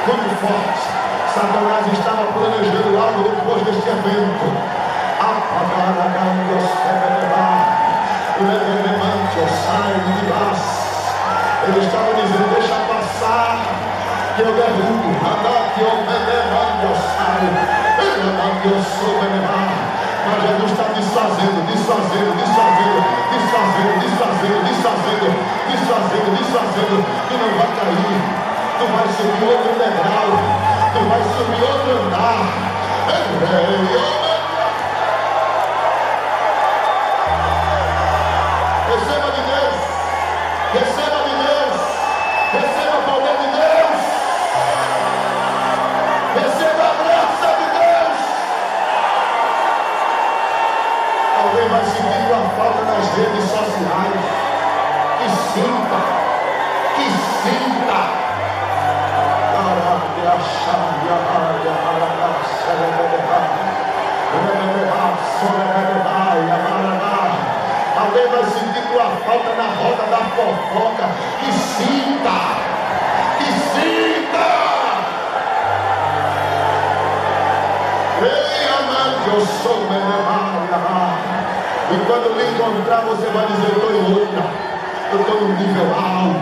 S1: muito forte. Satanás estava planejando algo depois deste evento. Ele estava dizendo: deixa passar, que eu derrubo. Mas Jesus está desfazendo, desfazendo, desfazendo, desfazendo, desfazendo, desfazendo, desfazendo, desfazendo. Tu não vai cair, tu vai subir outro degrau, tu vai subir outro andar. Receba de Deus, receba de Deus, receba o poder de Deus, receba a graça de Deus. Alguém vai sentir tua falta nas redes sociais. Que sinta, que sinta. Alguém vai sentir tua falta na roda da fofoca. Que sinta, que sinta. Ei, amante, eu sou e quando me encontrar, você vai dizer: eu estou em outra, eu estou num nível alto,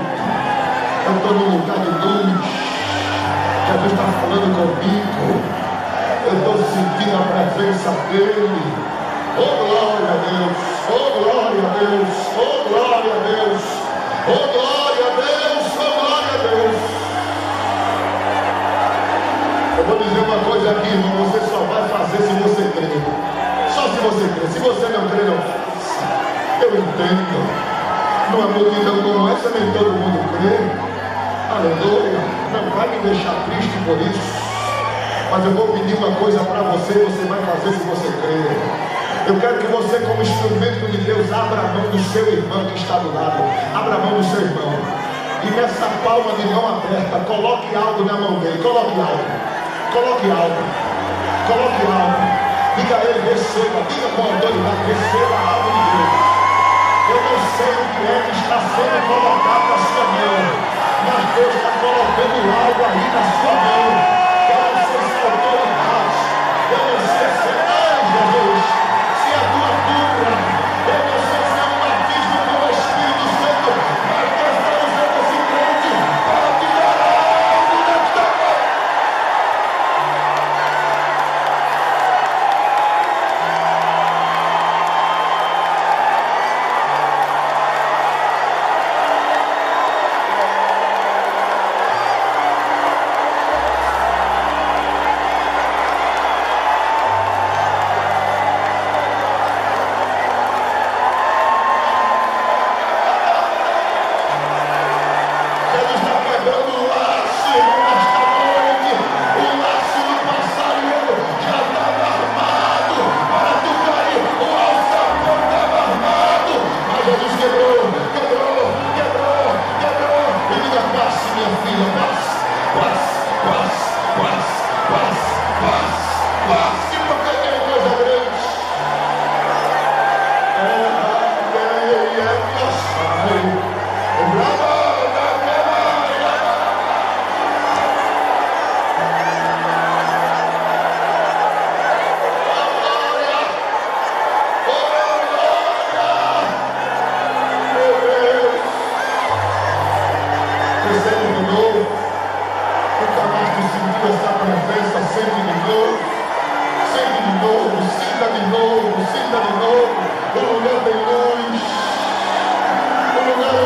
S1: eu estou num lugar de luz. Jesus está falando comigo, eu estou sentindo a presença dele. Oh glória a Deus, oh glória a Deus, oh glória a Deus, oh glória a Deus, oh glória a Deus. Eu vou dizer uma coisa aqui, irmão: você só vai fazer se você crer. Só se você crer. Se você não crer, não faça. Eu entendo. Numa multidão como essa, nem todo mundo crê. Aleluia. Não vai me deixar triste por isso. Mas eu vou pedir uma coisa para você. Você vai fazer se você crer. Eu quero que você, como instrumento de Deus, abra a mão do seu irmão que está do lado. Abra a mão do seu irmão. E nessa palma de mão aberta, coloque algo na mão dele. Coloque algo. Coloque algo. Coloque algo. Diga a ele: receba, diga com autoridade: receba algo de Deus. Eu não sei o que é que está sendo colocado na sua mão, mas Deus está colocando algo aí na sua mão. Eu não sei se é autoridade, eu não sei se é Jesus, se é a tua cura, eu não sei se é um batismo com o Espírito Santo, mas Deus está usando esse crente para tirar algo desta mão. Sinta de novo, sinta de novo. O lugar tem luz. O lugar é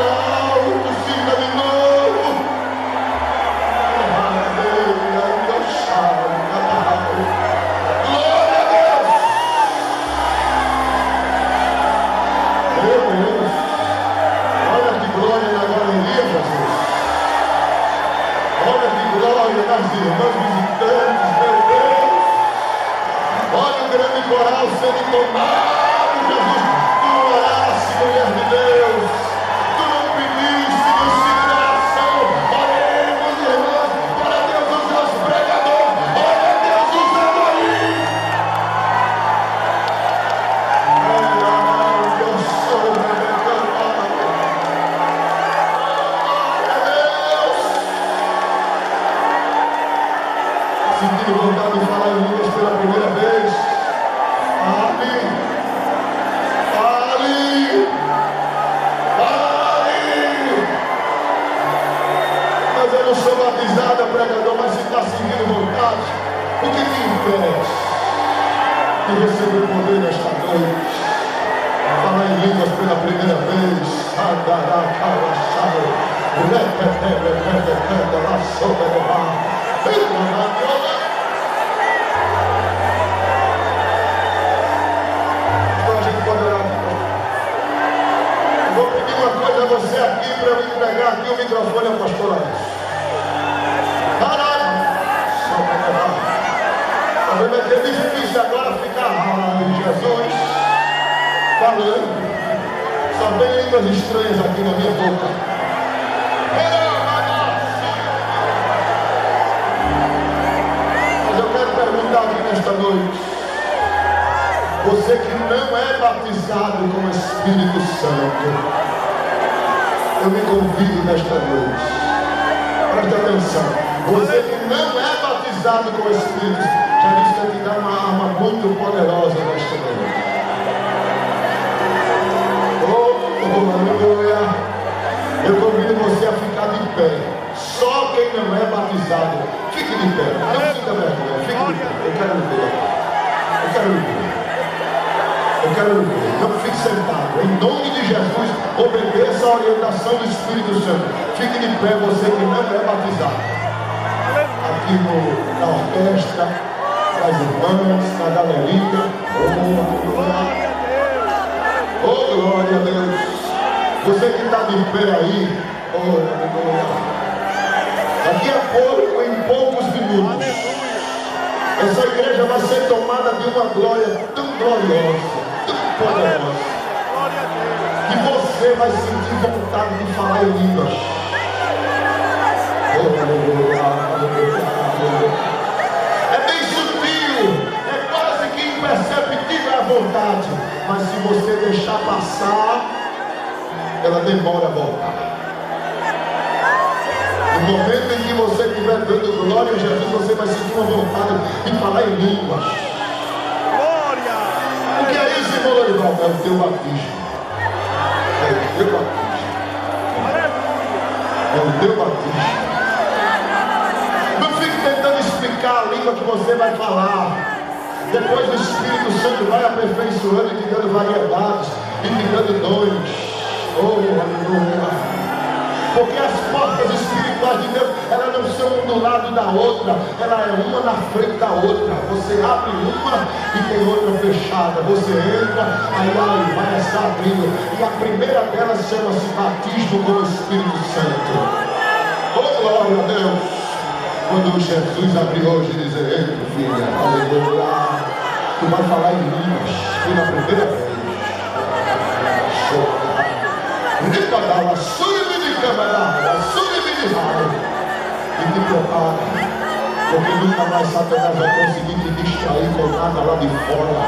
S1: alto, sinta de novo. Glória a Deus. Meu Deus. Olha que glória na galeria, Jesus. Olha que glória nas irmãs visitantes, meu Deus. Olha o grande coral sendo tomado, Jesus. Tu não oraste, mulher de Deus. Tu não pediste, Deus te oração. Oremos, irmãos. Para Deus usar os pregadores. Olha Deus usando aí. Eu sou o sentindo vontade de falar em línguas pela primeira vez. Fale. Mas eu não sou batizada, pregador, mas se está sentindo vontade, o que te impede de receber o poder nesta noite? Falar em línguas pela primeira vez. Vou pedir uma coisa a você aqui para eu entregar aqui o microfone ao pastor Alex. Talvez vai ser difícil agora ficar Jesus falando. Só tem línguas estranhas aqui na minha boca. Mas eu quero perguntar aqui nesta noite. Você que não é batizado com o Espírito Santo, eu me convido nesta noite. Preste atenção. Você que não é batizado com o Espírito, já disse que eu te dá uma arma muito poderosa nesta noite. Aleluia. Eu convido você a ficar de pé. Só quem não é batizado, fique de pé. Não sinta vergonha, fique de pé. Eu quero lhe ver. Não fique sentado. Em nome de Jesus, obedeça a orientação do Espírito Santo. Fique de pé, você que não é batizado. Aqui na orquestra, nas irmãs, na galeria. Oh, glória a Deus. Você que está de pé aí, daqui a pouco, em poucos minutos, essa igreja vai ser tomada de uma glória tão gloriosa, tão poderosa, que você vai sentir vontade de falar em línguas. É bem sutil, é quase que imperceptível a vontade, mas se você deixar passar, ela demora a voltar. No momento em que você estiver dando glória a Jesus, você vai sentir uma vontade de falar em línguas.
S3: Glória!
S1: O que é isso, irmão Lorival? É o teu batismo. É o teu batismo. É o teu batismo. Não fique tentando explicar a língua que você vai falar. Depois o Espírito Santo vai aperfeiçoando e te dando variedades e te dando dons. Oh, aleluia. Porque as portas espirituais de Deus, elas não são um do lado da outra, ela é uma na frente da outra. Você abre uma e tem outra fechada. Você entra, aí ela vai se abrindo. E a primeira delas chama-se batismo com o Espírito Santo. Oh, glória a Deus. Quando Jesus abriu hoje e dizer: entra, filha, aleluia, tu vai falar em línguas pela primeira vez. E te prepara, porque nunca mais Satanás vai conseguir te distrair com nada lá de fora.